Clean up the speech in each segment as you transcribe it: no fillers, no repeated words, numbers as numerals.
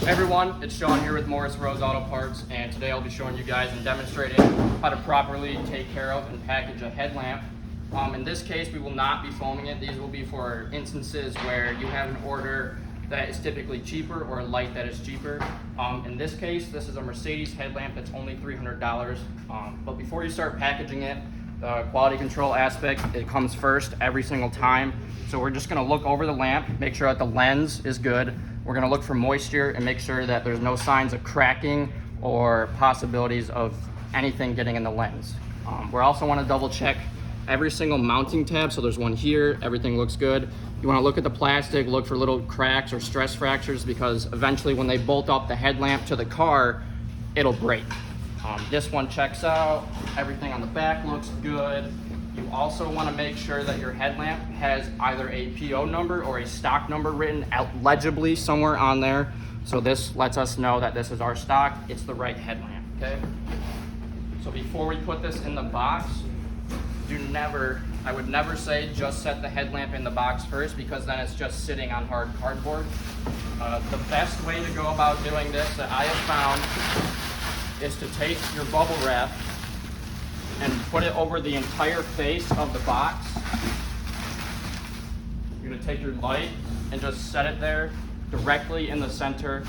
Hey everyone, it's Sean here with Morris Rose Auto Parts, and today I'll be showing you guys and demonstrating how to properly take care of and package a headlamp. In this case, we will not be foaming it. These will be for instances where you have an order that is typically cheaper or a light that is cheaper. In this case, this is a Mercedes headlamp that's only $300. But before you start packaging it, the quality control aspect, it comes first every single time. So we're just gonna look over the lamp, make sure that the lens is good. We're gonna look for moisture and make sure that there's no signs of cracking or possibilities of anything getting in the lens. We also wanna double check every single mounting tab. So there's one here, everything looks good. You wanna look at the plastic, look for little cracks or stress fractures, because eventually when they bolt up the headlamp to the car, it'll break. This one checks out, everything on the back looks good. You also want to make sure that your headlamp has either a PO number or a stock number written out legibly somewhere on there. So this lets us know that this is our stock, it's the right headlamp, okay? So before we put this in the box, I would never say just set the headlamp in the box first, because then it's just sitting on hard cardboard. The best way to go about doing this that I have found is to take your bubble wrap and put it over the entire face of the box. You're gonna take your light and just set it there directly in the center.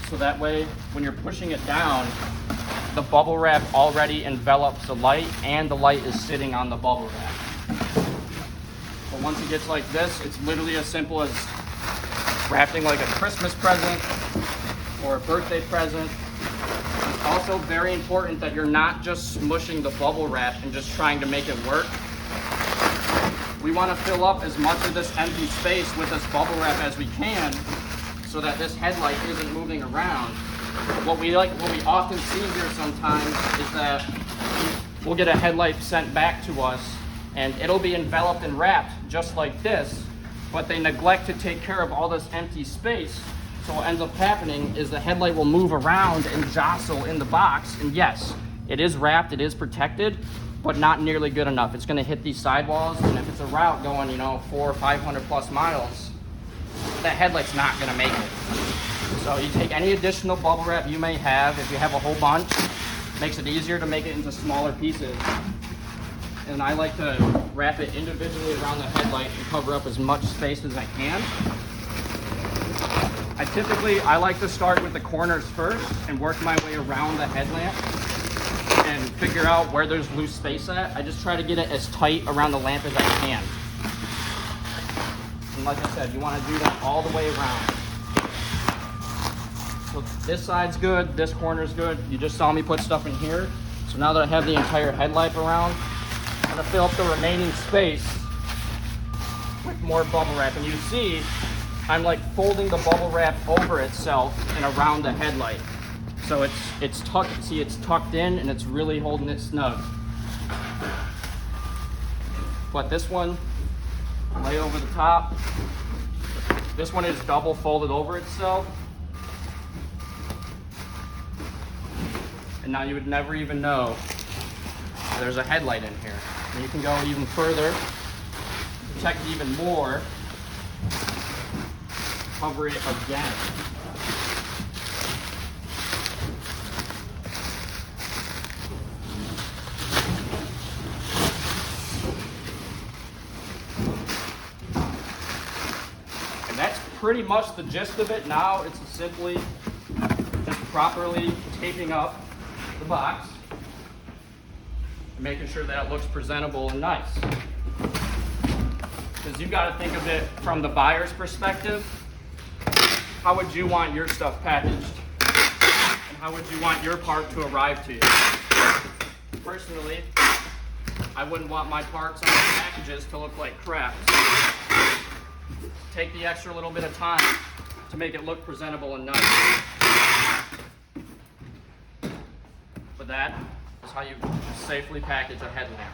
So that way, when you're pushing it down, the bubble wrap already envelops the light and the light is sitting on the bubble wrap. But once it gets like this, it's literally as simple as wrapping like a Christmas present or a birthday present. It's also very important that you're not just smushing the bubble wrap and just trying to make it work. We want to fill up as much of this empty space with this bubble wrap as we can, so that this headlight isn't moving around. What we often see here sometimes is that we'll get a headlight sent back to us and it'll be enveloped and wrapped just like this, but they neglect to take care of all this empty space. So what ends up happening is the headlight will move around and jostle in the box. And yes, it is wrapped, it is protected, but not nearly good enough. It's gonna hit these sidewalls, and if it's a route going, 400 or 500 plus miles, that headlight's not gonna make it. So you take any additional bubble wrap you may have. If you have a whole bunch, makes it easier to make it into smaller pieces. And I like to wrap it individually around the headlight and cover up as much space as I can. I like to start with the corners first and work my way around the headlamp and figure out where there's loose space at. I just try to get it as tight around the lamp as I can. And like I said, you want to do that all the way around. So this side's good, this corner's good. You just saw me put stuff in here. So now that I have the entire headlight around, I'm gonna fill up the remaining space with more bubble wrap. And you see, I'm like folding the bubble wrap over itself and around the headlight. So it's tucked, see, it's tucked in and it's really holding it snug. But this one, lay over the top. This one is double folded over itself. And now you would never even know there's a headlight in here. And you can go even further, protect it even more, cover it again. And that's pretty much the gist of it. Now it's simply just properly taping up the box and making sure that it looks presentable and nice. Because you've got to think of it from the buyer's perspective. How would you want your stuff packaged? And how would you want your part to arrive to you? Personally, I wouldn't want my parts on the packages to look like crap. So take the extra little bit of time to make it look presentable and nice. But that is how you safely package a headlamp.